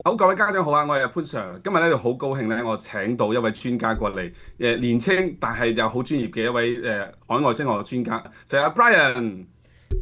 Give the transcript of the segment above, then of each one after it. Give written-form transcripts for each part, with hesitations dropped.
好，各位家長好啊！我係潘 Sir，今日咧就好高興咧，我請到一位專家過嚟，年青但係又好專業嘅一位海外升學嘅專家，就係阿 Brian。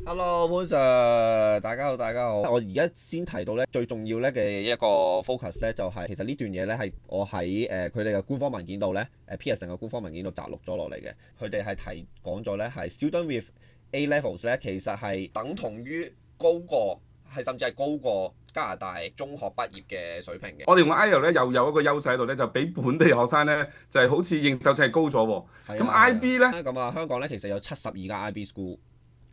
Hello，潘 Sir，大家好，大家好。我而家先提到咧，最重要咧嘅一個 focus 咧，就係其實呢段嘢咧係我喺佢哋嘅官方文件度咧，Pearson 嘅官方文件度摘錄咗落嚟嘅。佢哋係講咗咧，係 student with A levels 咧，其實係等同於高過，係甚至係高過加拿大中學畢業嘅水平嘅。我哋用 IELTS 咧又有一個優勢喺度咧，就比本地學生咧就係好似認受性係高咗喎。咁 係啊，係 IB 咧，啊。咁啊，香港咧其實有72間 IB school。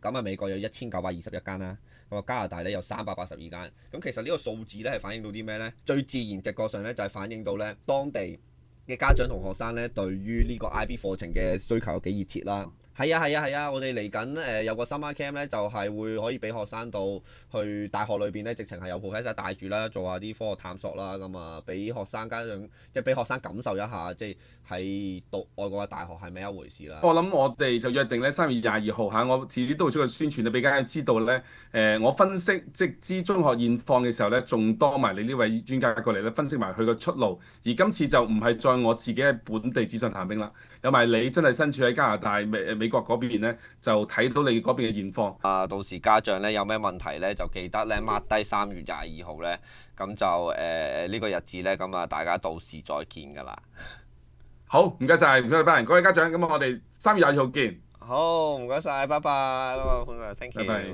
咁啊，美國有1921間啦，咁啊加拿大咧有382間。咁其實呢個數字咧係反映到啲咩呢？最自然直覺上咧就係反映到咧當地嘅家長同學生咧對於呢個 IB 課程嘅需求有幾熱切啦。係啊，係啊，係啊！我哋嚟緊有個 summer camp 咧，就係會可以俾學生到去大學裏邊咧，直情係有 professor 帶住啦，做下啲科學探索啦，咁啊俾學生家長即係俾學生感受一下，即係喺讀外國嘅大學係咩一回事啦。我諗我哋就約定咧3月22號嚇，我遲啲都會出個宣傳，你俾家長知道咧。我分析即知中學現況嘅時候咧，仲多埋你呢位專家過嚟咧，分析埋佢個出路。而今次就唔係再我自己喺本地紙上談兵啦，有埋你真係身處喺加拿大美國嗰邊咧，就睇到你嗰邊嘅現況。到時家長咧有咩問題咧，就記得咧 mark 低3月22號咧，咁就呢個日子咧，咁啊大家到時再見㗎啦。好，唔該晒，唔該曬，各位家長，咁我哋3月22號見，好，唔該晒，拜拜，拜拜，Thank 拜拜。you。